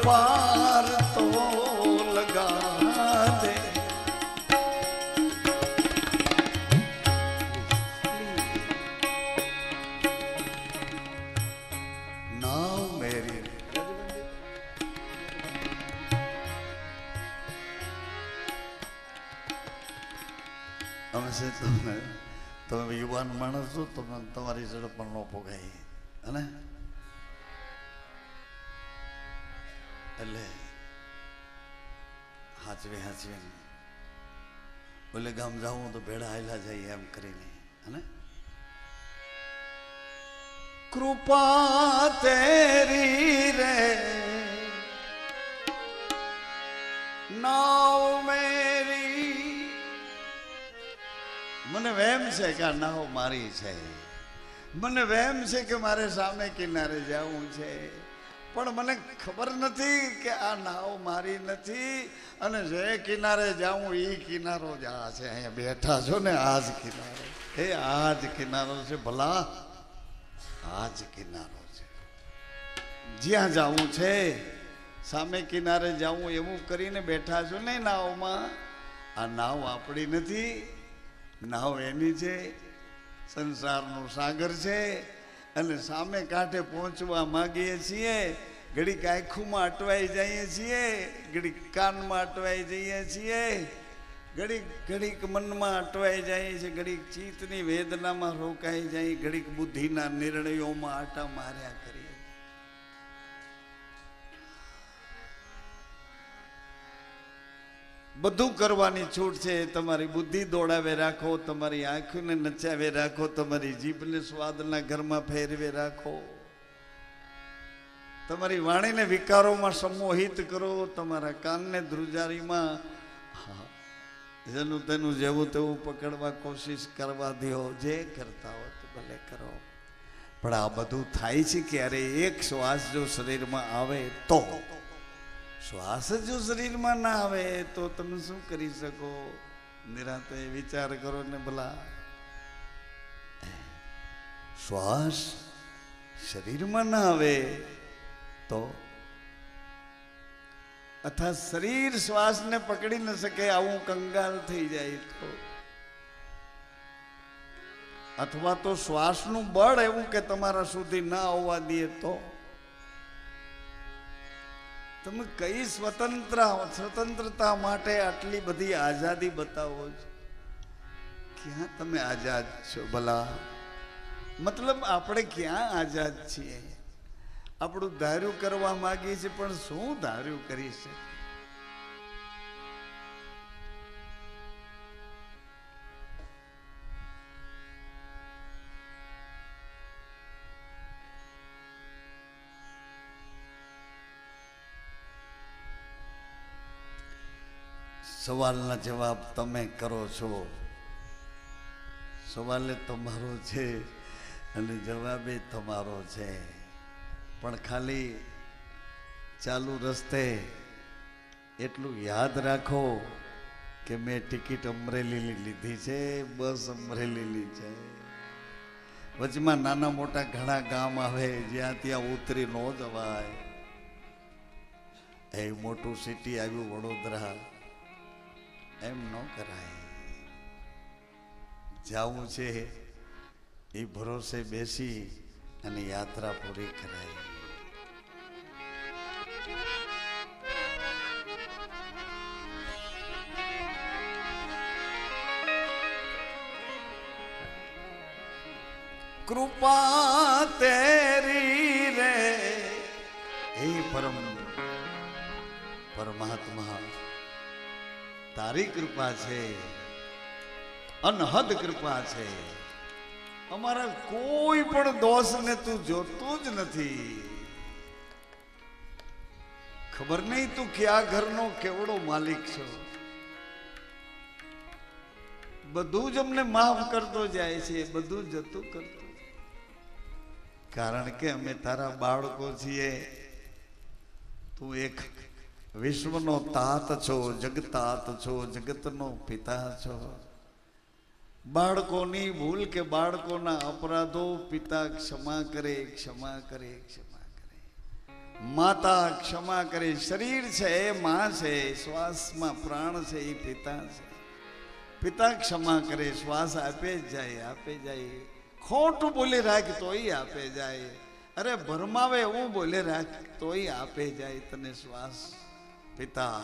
पार तो लगा दे। नाव मेरी हमसे તમે યુવાન માણસ છો, તમે તમારી ઝડપ પણ ન પોગાય અને એટલે હાચવે બોલે ગામ જાઉં તો ભેડા હાયલા જાય એમ કરીને અને કૃપા તેરી રે નાવ મેરી મને વેમ છે કે આ નાવ મારી છે, મને વેમ છે કે મારે સામે કિનારે જવું છે, પણ મને ખબર નથી કે આ નાવ મારી નથી અને જે કિનારે જાઉં એ કિનારો જ આ છે. અહીંયા બેઠા છો ને આ જ કિનારો, એ આ જ કિનારો છે, ભલા આ જ કિનારો છે. જ્યાં જાવું છે સામે કિનારે જાવું એવું કરીને બેઠા છો ને નાવમાં. આ નાવ આપણી નથી, નાવ એની છે, સંસારનો સાગર છે અને સામે કાંઠે પહોંચવા માંગીએ છીએ. ઘડીક આંખોમાં અટવાઈ જઈએ છીએ, ઘડીક કાનમાં અટવાઈ જઈએ છીએ, ઘડીક મનમાં અટવાઈ જાય છે, ઘડીક ચિત્તની વેદનામાં રોકાઈ જાય, ઘડીક બુદ્ધિના નિર્ણયોમાં આટા માર્યા કરીએ. બધું કરવાની છૂટ છે. તમારી બુદ્ધિ દોડાવે રાખો, તમારી આંખોને નચાવે રાખો, તમારી જીભને સ્વાદના ઘરમાં ફેરવે રાખો, તમારી વાણીને વિકારોમાં સંમોહિત કરો, તમારા કાનને ધ્રુજારીમાં જેનું તેનું જેવું તેવું પકડવા કોશિશ કરવા દો. જે કરતા હો તો ભલે કરો, પણ આ બધું થાય છે ક્યારે? એક શ્વાસ જો શરીરમાં આવે તો. શ્વાસ જો શરીરમાં ના આવે તો તમે શું કરી શકો? નિરાંતે વિચાર કરો ને ભલા. શ્વાસ શરીરમાં ના આવે તો, અથવા શરીર શ્વાસને પકડી ન શકે આવું કંગાલ થઈ જાય તો, અથવા તો શ્વાસનું બળ એવું કે તમારા સુધી ના આવવા દે તો, તમે કઈ સ્વતંત્રતા માટે આટલી બધી આઝાદી બતાવો છો? ક્યાં તમે આઝાદ છો ભલા? મતલબ આપણે ક્યાં આઝાદ છીએ? આપણું ધાર્યું કરવા માંગીએ છીએ, પણ શું ધાર્યું કરી છે? સવાલના જવાબ તમે કરો છો. સવાલે તમારો છે અને જવાબે તમારો છે, પણ ખાલી ચાલુ રસ્તે એટલું યાદ રાખો કે મેં ટિકિટ અમરેલીની લીધી છે, બસ અમરેલીની છે. વચમાં નાના મોટા ઘણા ગામ આવે જ્યાં ત્યાં ઉતરી ન જવાય. એ મોટું સિટી આવ્યું વડોદરા, એમ ન કરાય. જાવું છે એ ભરોસે બેસી અને યાત્રા પૂરી કરાય. કૃપા તેરી રે હે પરમાત્મા, તારી કૃપા છે, અનહદ કૃપા છે. અમારા કોઈ પણ દોષને તું જોતું જ નથી. ખબર નહીં તું ક્યાં ઘરનો કેવડો માલિક છો. બધું જ અમને માફ કરતો જાય છે, બધું જતું કરતો, કારણ કે અમે તારા બાળકો છીએ. તું એક વિશ્વનો તાત છો, જગતાત છો, જગતનો પિતા છો. બાળકોની ભૂલ કે બાળકોના અપરાધો પિતા ક્ષમા કરે, ક્ષમા કરે, ક્ષમા કરે. માતા ક્ષમા કરે. શરીર છે એ માં છે, શ્વાસમાં પ્રાણ છે એ પિતા છે. પિતા ક્ષમા કરે, શ્વાસ આપે જ જાય, આપે જાય. ખોટું બોલી રાખ તોય આપે જાય. અરે ભરમાવે હું બોલે રાખ તોય આપે જાય તને શ્વાસ. પિતા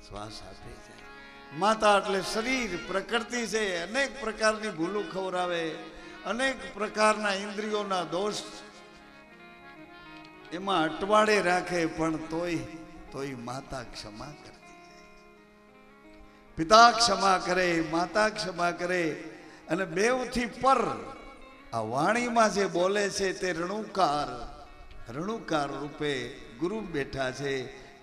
શ્વાસ આપે જાય. માતા એટલે શરીર પ્રકૃતિ છે, અનેક પ્રકારની ભૂલું ખવરાવે, અનેક પ્રકારના ઇન્દ્રિયોના દોષ એમાં અટવાડે રાખે, પણ તોય માતા ક્ષમા કરતી જાય. પિતા ક્ષમા કરે, માતા ક્ષમા કરે. અને બેવથી પર આ વાણીમાં જે બોલે છે તે રણુકાર રૂપે ગુરુ બેઠા છે.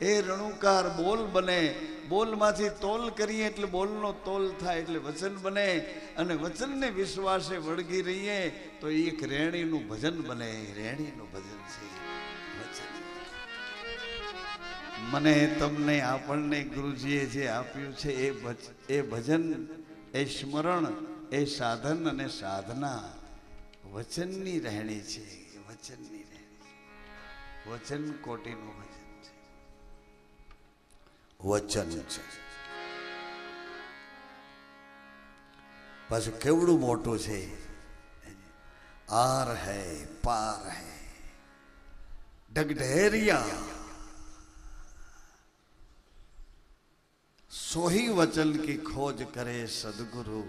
એ રણુકાર બોલ બને. બોલમાંથી તોલ કરીએ એટલે બોલનો તોલ થાય, એટલે વચન બને. અને વચનને વિશ્વાસે વળગી રહીએ તો એક રેણીનું ભજન બને. રેણીનું ભજન છે વચન. મને તમને આપણને ગુરુજીએ જે આપ્યું છે એ ભજન, એ સ્મરણ, એ સાધન અને સાધના વચનની રહેણી છે. વચનની રહેણી, વચન કોટીનું ભજન છે. વચન છે. પાછું કેવડું મોટું છે. આર હૈ પાર હૈ ડગઢેરિયા સોહી વચન की खोज करे सदगुरु.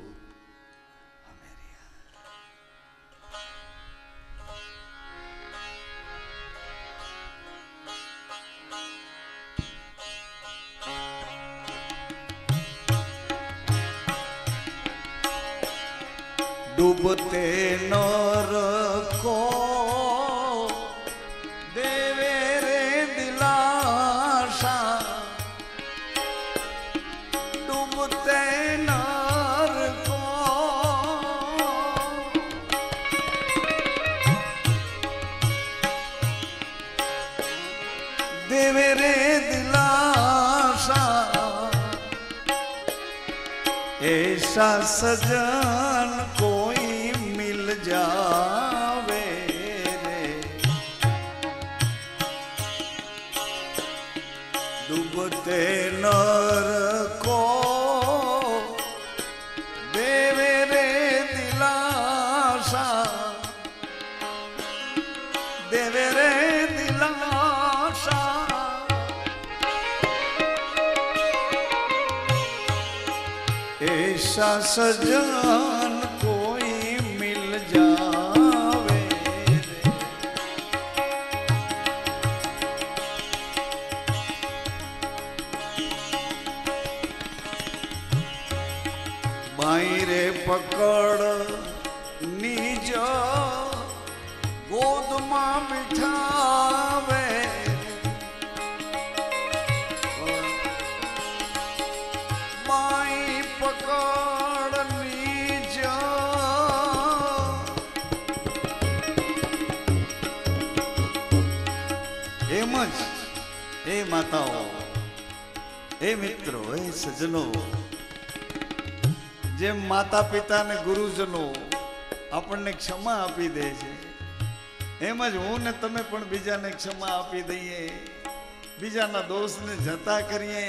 डूबते नर को देवे रे दिलासा. डूबते नर को देवे रे दिलासा. ऐसा सजन कोई मिल जावे रे. डूबते नर को देवे रे दिलासा. देवे रे दिलासा. ऐसा सजन कोई मिल जावे रे. बाई रे पकड़ निज गोद मां बिठावे. पकड़ लीजा एमज. ए माताओ, ए मित्रों, ए सजनों, जेम माता पिता ने गुरुजनो આપણને ક્ષમા આપી દે છે, એમ જ હું ને તમે પણ બીજાને ક્ષમા આપી દઈએ, બીજાના દોષને જતા કરીએ,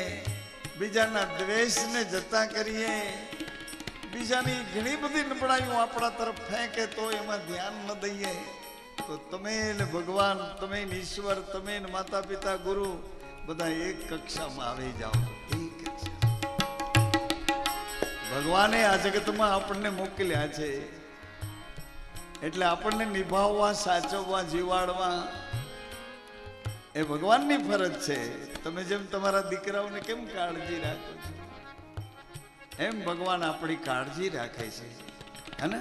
બીજાના દ્વેષને જતા કરીએ, બીજાની ઘણી બધી નબળાઈઓ આપણા તરફ ફેંકે તો એમાં ધ્યાન ન દઈએ, તો તમે ને ભગવાન, તમે ને ઈશ્વર, તમે ને માતા પિતા ગુરુ બધા એક કક્ષામાં આવી જાઓ. એક કક્ષા. ભગવાને આ જગતમાં આપણને મોકલ્યા છે એટલે આપણને નિભાવવા, સાચવવા, જીવાડવા એ ભગવાનની ફરજ છે. તમે જેમ તમારા દીકરાઓને કેમ કાળજી રાખો છો, એમ ભગવાન આપણી કાળજી રાખે છે, હે ને?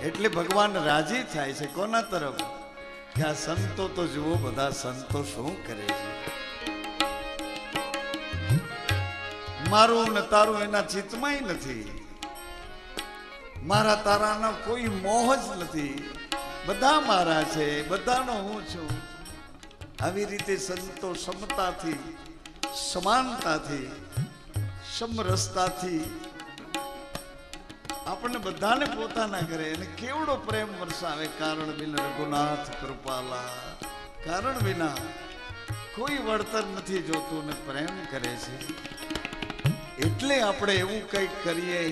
એટલે ભગવાન રાજી થાય છે કોના તરફ? કે આ સંતો તો જુઓ, બધા સંતો શું કરે છે. મારું ને તારું એના ચિત્તમાં નથી, મારા તારાનો કોઈ મોહ જ નથી, બધા મારા છે, બધાનો હું છું. આવી રીતે સંતો સમતાથી, સમાનતાથી, સમરસતાથી આપણને બધાને પોતાના કરે અને કેવડો પ્રેમ વરસાવે. કારણ બિન રઘુનાથ કૃપાલા, કારણ વિના કોઈ વળતર નથી જોતું ને પ્રેમ કરે છે. એટલે આપણે એવું કંઈક કરીએ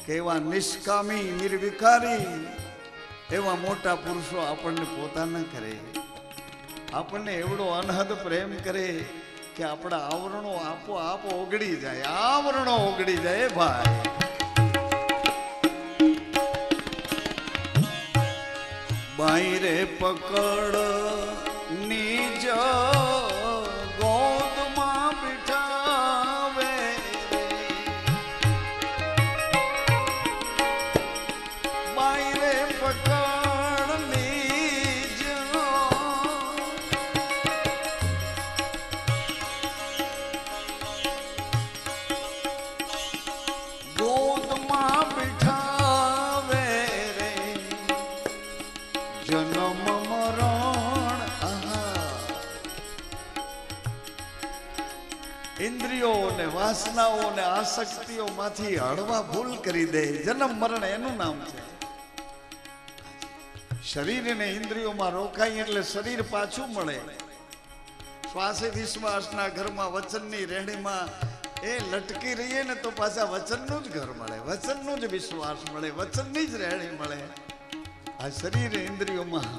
કે એવા નિષ્કામી નિર્વિકારી એવા મોટા પુરુષો આપણને પોતાના કરે, આપણને એવડો અનહદ પ્રેમ કરે કે આપણા આવરણો આપોઆપ ઓગળી જાય, આવરણો ઓગળી જાય ભાઈ. બાયરે પકડ નિજ ગોદમાં બિઠાવે, બાયરે પકડ નિજ ગોદમાં બિઠાવે રે, જન્મ મરણ ઇન્દ્રિયો ને વાસનાઓ ને આસક્તિઓ માંથી હળવા ભૂલ કરી દે. જન્મ મરણ એનું નામ છે. શરીર ને ઇન્દ્રિયોમાં રોકાય એટલે શરીર પાછું મળે. શ્વાસે વિશ્વાસના ઘરમાં વચનની રહેણીમાં એ લટકી રહીએ ને તો પાછા વચનનું જ ઘર મળે, વચનનું જ વિશ્વાસ મળે, વચનની જ રહેણી મળે. આ શરીર ઇન્દ્રિયોમાં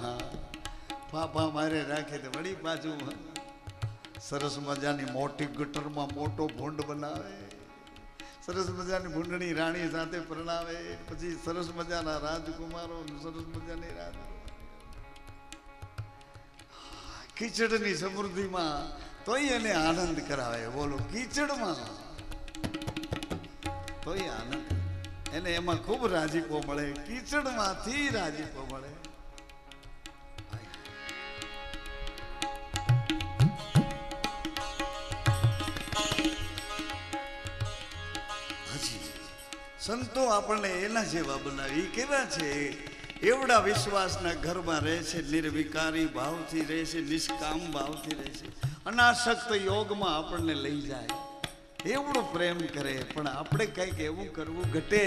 ફાફા મારે રાખે તો વળી પાછું સરસ મજાની મોટી ગટરમાં મોટો ભૂંડ બનાવે, સરસ મજાની ભૂંડની રાણી સાથે પરણાવે, પછી સરસ મજાના રાજકુમારો, સરસ મજાની રાજ કીચડની સમૃદ્ધિમાં તોય એને આનંદ કરાવે. બોલો, કીચડમાં તોય આનંદ, એને એમાં ખૂબ રાજીપો મળે, કીચડમાંથી રાજીપો મળે. સંતો આપણને એના જેવા બનાવી. કેવા છે? એવડા વિશ્વાસના ઘરમાં રહે છે, નિર્વિકારી ભાવથી રહે છે, નિષ્કામ ભાવથી રહે છે, અનાસક્ત યોગમાં આપણને લઈ જાય, એવડો પ્રેમ કરે. પણ આપણે કંઈક એવું કરવું ઘટે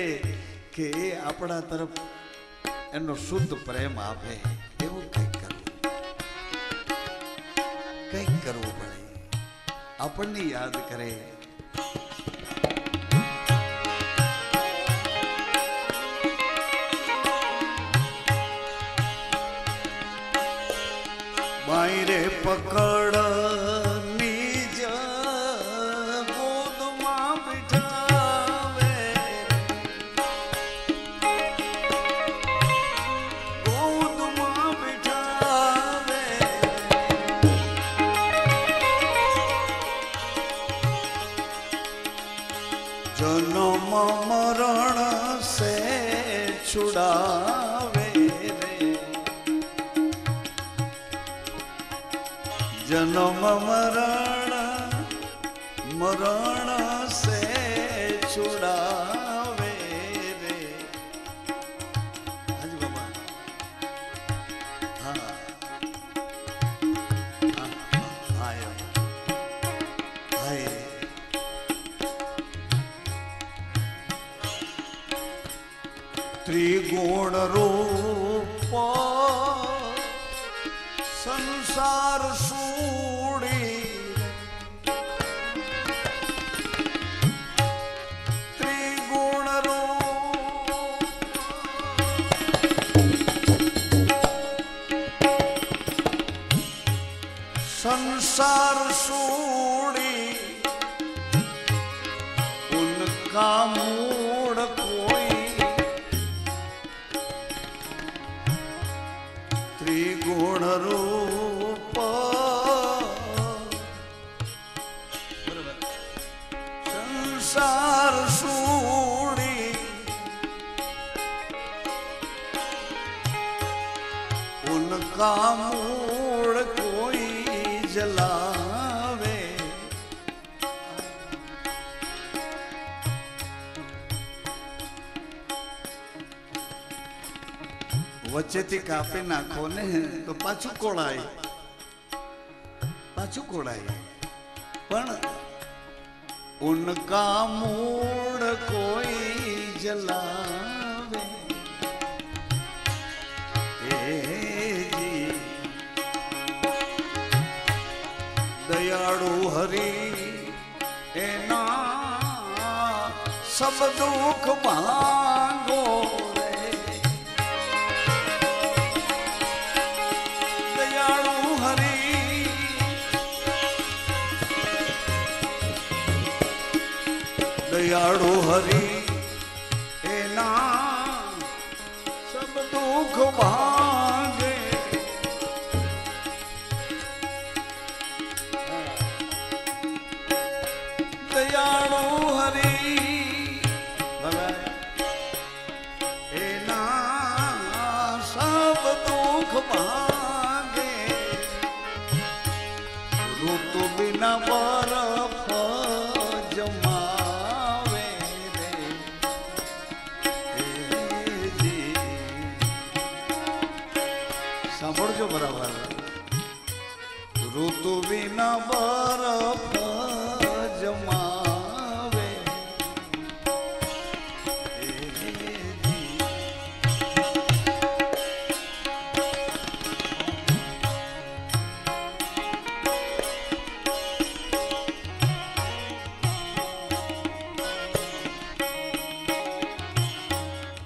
કે એ આપણા તરફ એનો શુદ્ધ પ્રેમ આપે, એવું કંઈક કરવું પડે. આપણને યાદ કરે. બાયરે પકડ નિજ ગોદમાં બિઠાવે, ગોદમાં બિઠાવે, જન્મ મરણ સે છુડાવે રે, જન્મ મરણ સે છુડાવે રે. હાજી બાબા, હા ત્રિગુણ રૂપ સંસાર સૂડી, ત્રિગુણ રૂપ संसार सूड़ी उनका मूड कोई त्रिगुण रूप संसार सूड़ी उनका मूड कोई जलावे। वच्चेथी कापी नाखो ने तो पाछू कोड़ाय, पण उनका मूड कोई जलावे जी दयाड़ू हरि एना सब दुख भांगो रे दयाड़ू हरि दयाड़ू हरि एना सब दुख भांगे दयाड़ू हरि एना सब दुख भांगे ऋतु बिना बर्फ जमावे रे जी સાંભળજો બરાબર ઋતુ વિના બરફ જમાવે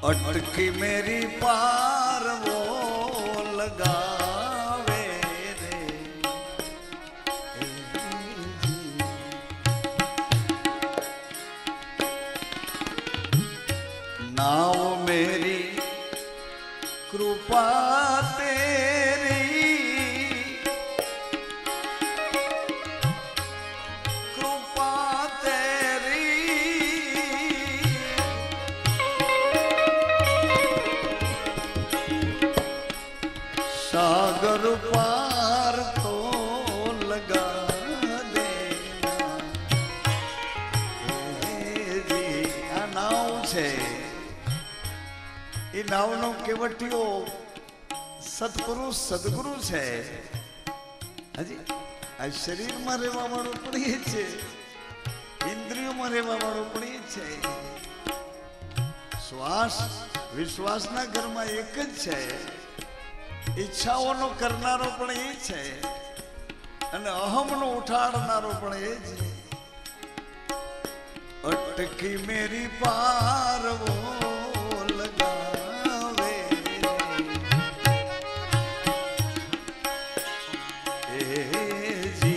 अटकी मेरी पार वो लगावे रे नाव मेरी कृपा तेरी कृपा तेरी सागर पार तो लगा देना जी आ नाव छे ई नाव नो केवटियो सतपुरुष सदगुरु छे हजी आ शरीर में रहवा वाळो पण ए छे इंद्रियों में रहवा वाळो पण ए छे श्वास विश्वास ना घर में एक ज छे ઈચ્છાઓનો કરનારો પણ એ છે અને અહમનો ઉઠાડનારો પણ એ છે અટકી મેરી પારવો લગાવે એ જી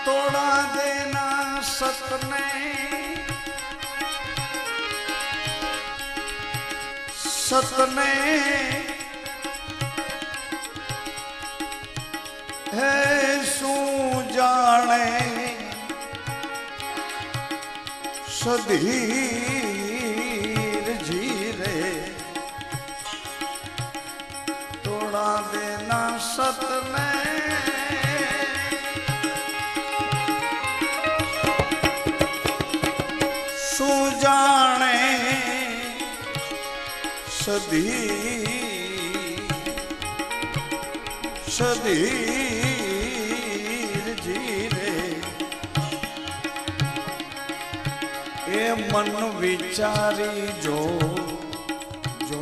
तोड़ा देना सतने सतने है सू जाने सधीर जीरे तोड़ा देना सतने जाने सधीर जीरे ए मन विचारी जो जो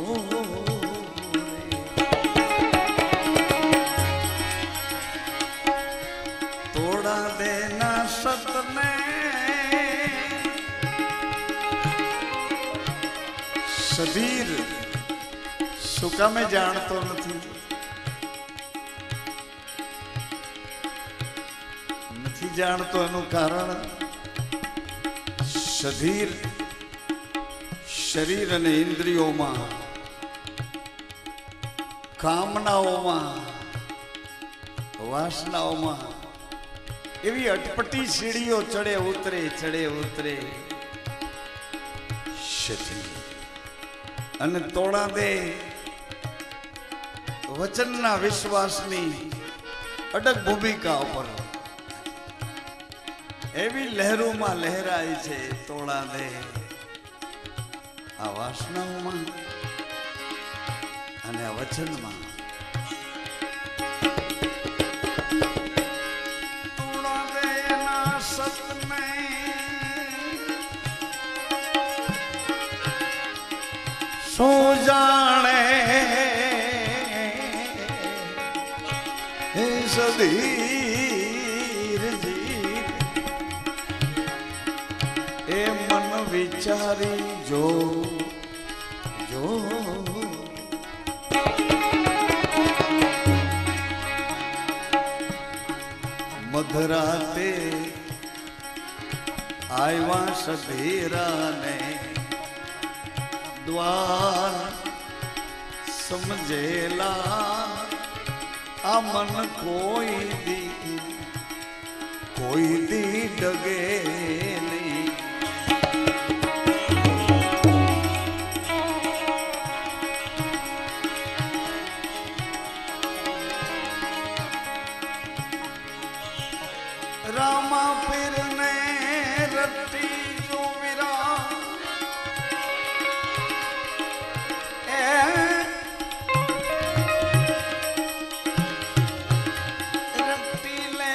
तोड़ा देना सतने सधीर सुका में जानतो નથી जानतो એનું કારણ સધીર શરીર અને ઇન્દ્રિયોમાં, કામનાઓમાં, વાસનાઓમાં એવી અટપટી સીડીઓ ચડે ઉતરે શતી અને તોડા દે વચનના વિશ્વાસની અડગ ભૂમિકા ઉપર એવી લહેરોમાં લહેરાય છે. તોડા દે આ વાસનાઓમાં અને આ વચનમાં. તોડા દે ના સતને સો જાણે હે સધીર જી એ મન વિચારી જો મધરાતે આવ્યા સધીરાને દ્વાર સમજેલા આ મન કોઈ દી ડગે નહીં. રામા પીરને રટ્ટી જો વિરા રટ્ટી લે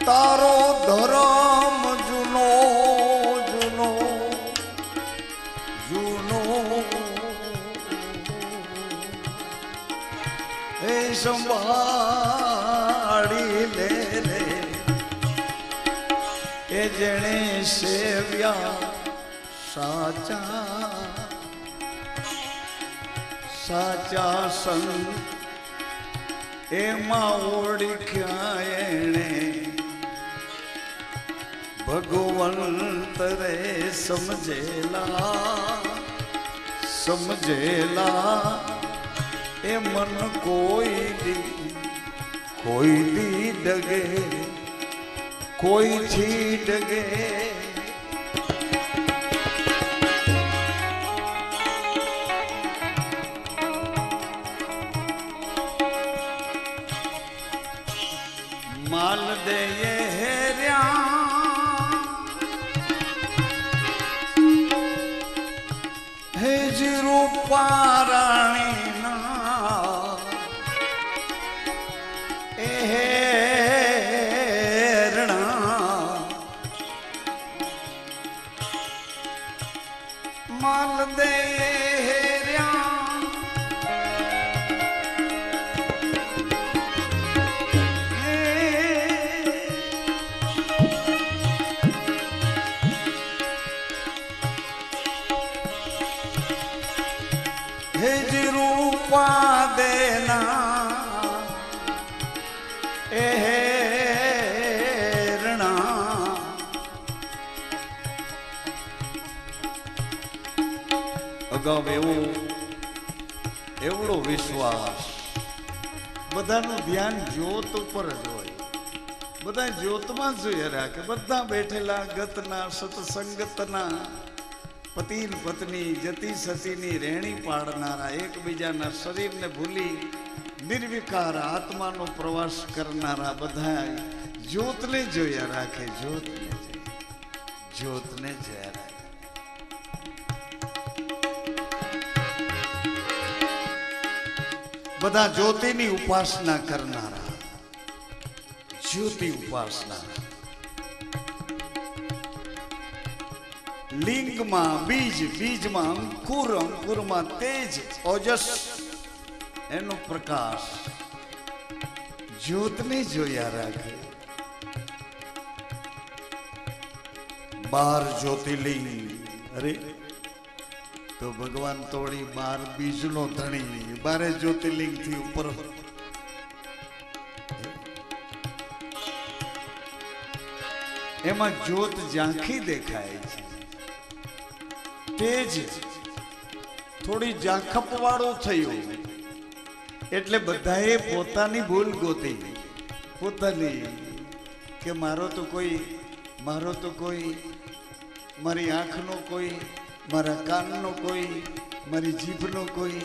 તારો ધરમ જૂનો એ સંભાળી લે રે એ જેણે સેવ્યા સાચા સંગ એમાં ઓળખ્યા એણે ભગવંત રે સમજેલા એ મન કોઈ દી ડગે કોઈથી ડગે. માલ દે હેર્યા હેજ રૂપા રાણી ના એ હેરણા માલ દે हेज रूपा देना एरणा અગાઉ એવડો વિશ્વાસ બધાનું ધ્યાન જ્યોત ઉપર જ હોય. બધા જ્યોતમાં જ જોઈએ રાખે. બધા બેઠેલા ગતના સત્સંગતના પતિ પત્ની જતી સતીની રહેણી પાડનારા એકબીજાના શરીરને ભૂલી નિર્વિકાર આત્માનો પ્રવાસ કરનારા બધા જ્યોતને જોયા રાખે. જ્યોતને જોયા રાખે. બધા જ્યોતિની ઉપાસના કરનારા, જ્યોતિ ઉપાસના. લિંગમાં બીજ, બીજમાં અંકુર, અંકુરમાં તેજ, ઓજસ એનો પ્રકાશ. જ્યોતને જોયા રાખે. 12 જ્યોતિર્લિંગ. અરે તો ભગવાન તોડી 12 બીજનો ધણી. 12 જ્યોતિર્લિંગ થી ઉપર એમાં જ્યોત ઝાંખી દેખાય છે, તેજ થોડી ઝાંખપ વાળું થયું, એટલે બધાએ પોતાની ભૂલ ગોતી, પોતાની, કે મારો તો કોઈ, મારી આંખનો કોઈ, મારા કાનનો કોઈ, મારી જીભનો કોઈ,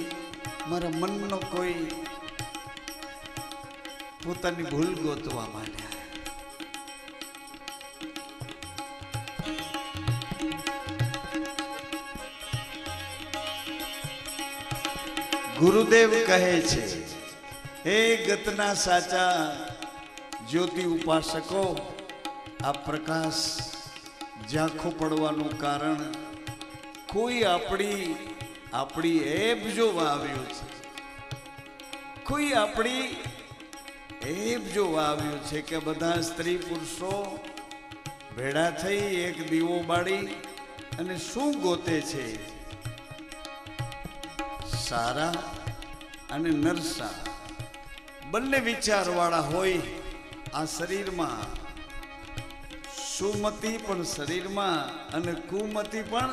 મારા મનનો કોઈ, પોતાની ભૂલ ગોતવા માંડ્યા. ગુરુદેવ કહે છે, હે ગતના સાચા જ્યોતિ ઉપાસકો, આ પ્રકાશ ઝાંખો પડવાનું કારણ કોઈ આપણી એબ જોવા આવ્યું છે, કોઈ આપણી એબ જોવા આવ્યું છે કે બધા સ્ત્રી પુરુષો ભેળા થઈ એક દીવો બાળી અને શું ગોતે છે? સારા અને નરસા બંને વિચારવાળા હોય આ શરીરમાં, સુમતી પણ શરીરમાં અને કુમતી પણ.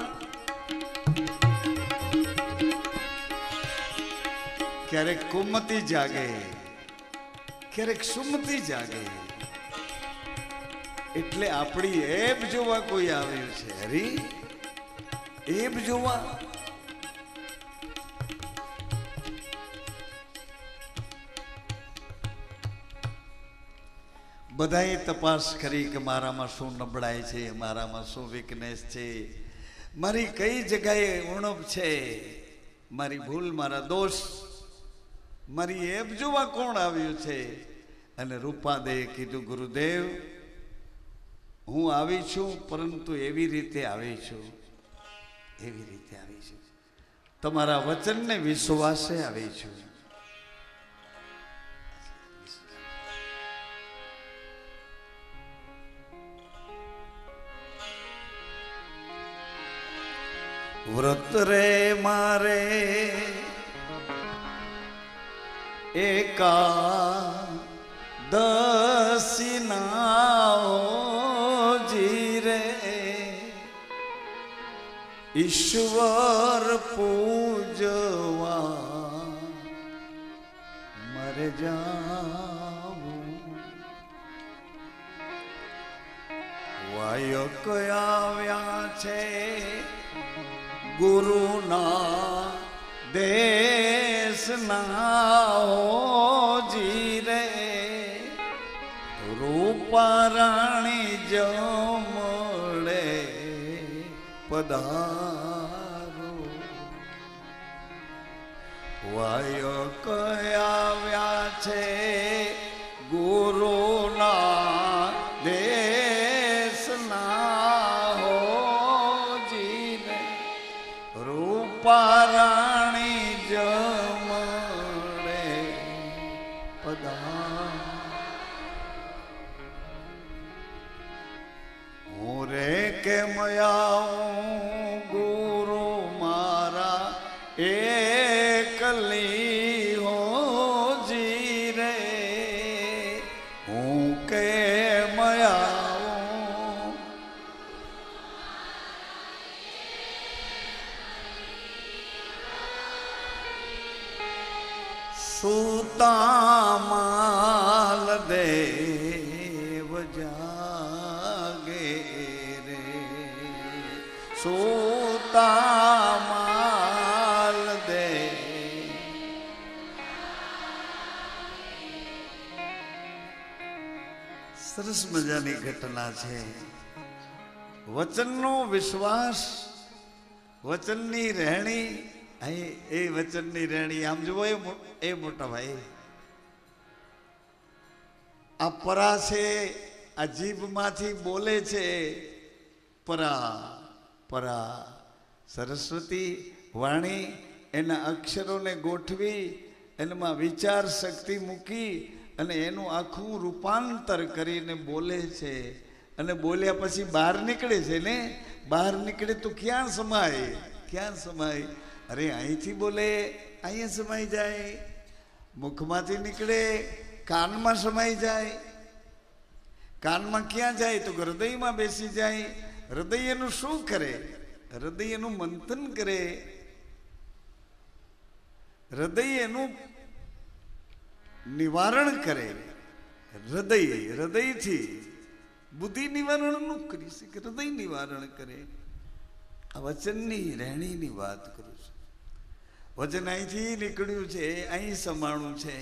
ક્યારેક કુમતી જાગે, ક્યારેક સુમતી જાગે, એટલે આપણી એબ જોવા કોઈ આવ્યું છે. હરી એબ જોવા. બધાએ તપાસ કરી કે મારામાં શું નબળાઈ છે, મારામાં શું વીકનેસ છે, મારી કઈ જગ્યાએ ઉણપ છે, મારી ભૂલ, મારા દોષ, મારી એબ જોવા કોણ આવ્યું છે? અને રૂપાદે કીધું, ગુરુદેવ હું આવી છું, પરંતુ એવી રીતે આવી છું, એવી રીતે આવી છું, તમારા વચનને વિશ્વાસે આવી છું. વ્રત રે મારે એકાદશી ના જીરે, ઈશ્વર પૂજવા મરે જાવું. વાયક આવ્યા છે ગુરુના દેશના જીરે, રૂપારાણી જમળે પધારો. વાયક આવ્યા છે ગુરુના દેશના જીરે, રૂપારાણી જમળે પધારો. હું રે કેમ આવું ગુરુ મારા એકલી હો જીરે, હું કેમ આવું? સુતા માલ દેવ જાગે રે, સુતા માલ દે. સરસ મજાની ઘટના છે. વચનનો વિશ્વાસ, વચનની રહેણી. અહીં એ વચનની રહેણી આમ જુઓ, એ મોટા ભાઈ, આ પરા છે, આ જીભમાંથી બોલે છે પરા, પરા. સરસ્વતી વાણી એના અક્ષરોને ગોઠવી, એનામાં વિચાર શક્તિ મૂકી અને એનું આખું રૂપાંતર કરીને બોલે છે. અને બોલ્યા પછી બહાર નીકળે છે ને, બહાર નીકળે તો ક્યાં સમાય? ક્યાં સમાય? અરે અહીંથી બોલે અહીંયા સમાઈ જાય, મુખમાંથી નીકળે કાનમાં સમાઈ જાય, કાનમાં ક્યાં જાય તો હૃદયમાં બેસી જાય. હૃદય એનું શું કરે? હૃદય એનું મંથન કરે. હૃદય એનું નિવારણ કરે. હૃદયથી બુદ્ધિ નિવારણ નું કરી શકે, હૃદય નિવારણ કરે. આ વચનની રહેણીની વાત કરું છું. વચન અહીંથી નીકળ્યું છે, અહીં સમાણું છે.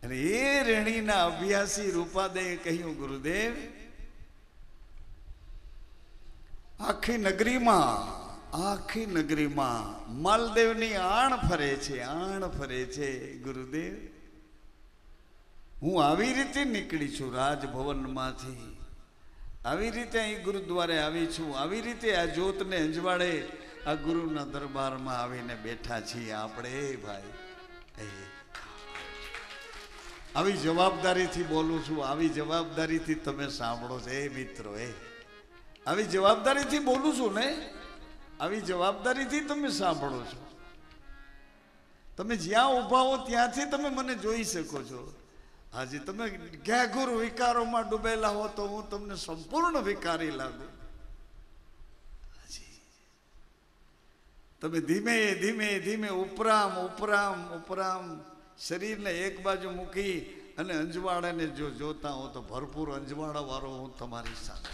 અને એ રેણીના અભ્યાસી રૂપાદે કહ્યું, ગુરુદેવ આખી નગરીમાં માલદેવની આણ ફરે છે, આણ ફરે છે. ગુરુદેવ હું આવી રીતે નીકળી છું રાજભવનમાંથી, આવી રીતે અહીં ગુરુદ્વારે આવી છું, આવી રીતે આ જ્યોતને અંજવાડે આ ગુરુના દરબારમાં આવીને બેઠા છીએ આપણે. ભાઈ આવી જવાબદારીથી બોલું છું, આવી જવાબદારીથી તમે સાંભળો છો. મિત્રો આવી જવાબદારીથી બોલું છું ને, આવી જવાબદારીથી તમે સાંભળો છો. તમે જ્યાં ઊભા હો ત્યાંથી તમે મને જોઈ શકો છો. આજે તમે ઘેઘુર વિકારોમાં ડૂબેલા હો તો હું તમને સંપૂર્ણ વિકારી લાગુ. તમે ધીમે ધીમે ધીમે ઉપરામ શરીરને એક બાજુ મૂકી અને અંજવાડાને જો જોતા હો તો ભરપૂર અંજવાડા વાળો હું તમારી સામે.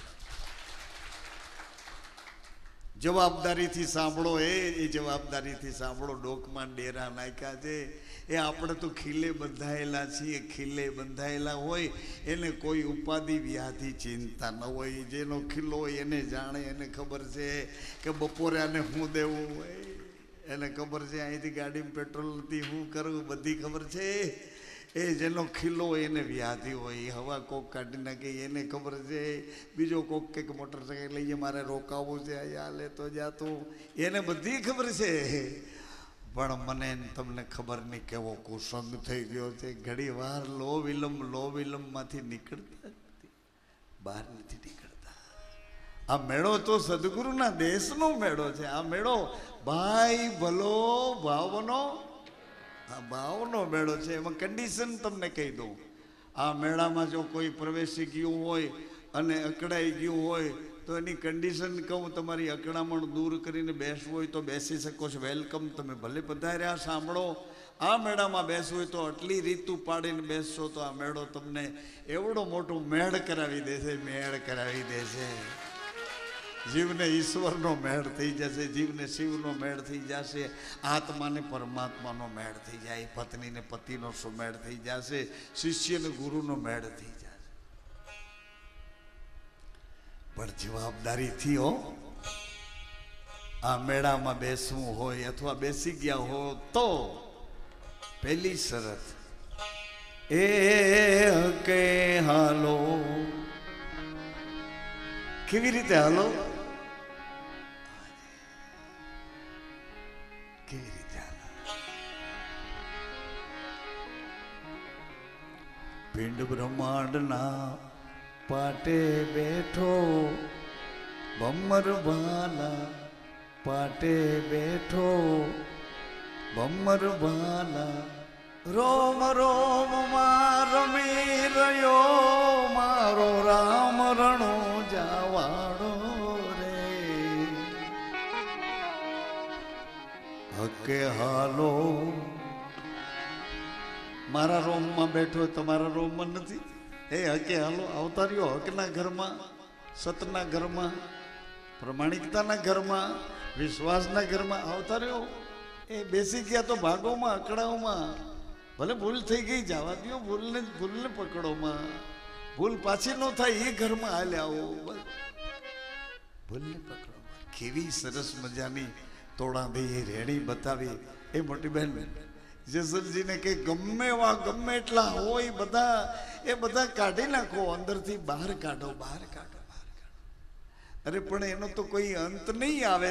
જવાબદારીથી સાંભળો. એ જવાબદારીથી સાંભળો. ડોકમાં ડેરા નાખ્યા છે. એ આપણે તો ખીલે બંધાયેલા છીએ. ખીલે બંધાયેલા હોય એને કોઈ ઉપાધિ વ્યાધિ ચિંતા ન હોય. જેનો ખીલ્લો હોય એને જાણે, એને ખબર છે કે બપોરે આને શું દેવું હોય, એને ખબર છે અહીંથી ગાડીમાં પેટ્રોલ નથી શું કરવું, બધી ખબર છે. એ જેનો ખીલ્લો હોય એને વ્યાધિ હોય, હવા કોક કાઢી નાખે એને ખબર છે. બીજો કોક કંઈક મોટરસાઇકલ લઈએ મારે રોકાવું છે, અહીંયા લેતો જાતું, એને બધી ખબર છે. પણ મને તમને ખબર નહીં કેવો કુસંગ થઈ ગયો છે. ઘણી વાર લો વિલંબમાંથી નીકળતા બહાર નથી નીકળતા. આ મેળો તો સદગુરુના દેશનો મેળો છે. આ મેળો ભાઈ ભલો ભાવનો મેળો છે. એમાં કન્ડિશન તમને કહી દઉં. આ મેળામાં જો કોઈ પ્રવેશી ગયું હોય અને અકળાઈ ગયું હોય તો એની કન્ડિશન કહું. તમારી અકળામણ દૂર કરીને બેસવું હોય તો બેસી શકો છો. વેલકમ, તમે ભલે પધાર્યા. સાંભળો, આ મેળામાં બેસવું હોય તો આટલી રીતું પાડીને બેસશો તો આ મેળો તમને એવડો મોટો મેળ કરાવી દેશે. જીવને ઈશ્વરનો મેળ થઈ જશે, જીવને શિવનો મેળ થઈ જશે, આત્માને પરમાત્માનો મેળ થઈ જાય, પત્નીને પતિનો સુમેળ થઈ જશે, શિષ્યને ગુરુનો મેળ થઈ જશે. પણ જવાબદારીથી હો. આ મેળામાં બેસવું હોય અથવા બેસી ગયા હો તો પહેલી શરત એ કે હાલો. કેવી રીતે હાલો? કેવી રીતે હાલો? પિંડ બ્રહ્માંડના પાટે બેઠો બમ્મર ભાલા, પાટે બેઠો બમ્મર ભાલા, રોમ માં રમી રહ્યો મારો રામ રણો જાવાડો રે. હકે હાલો. મારા રોમમાં બેઠો તમારા રોમમાં નથી. હકે હાલો, આવતા રહ્યો હકના ઘરમાં, સતના ઘરમાં, પ્રમાણિકતાના ઘરમાં, વિશ્વાસના ઘરમાં આવતા રહ્યો. એ બેસી ગયા તો ભાગોમાં, અકડાઓમાં. ભલે ભૂલ થઈ ગઈ, જવા દો, ભૂલને પકડોમાં. ભૂલ પાછી ન થાય એ ઘરમાં હાલ્યા આવો. ભૂલને પકડોમાં. કેવી સરસ મજાની તોડાંધી રેણી બતાવી એ મોટી બહેન જેસલજીને કે ગમે એટલા હોય બધા કાઢી નાખો, અંદરથી બહાર કાઢો. અરે પણ એનો તો કોઈ અંત નહીં આવે.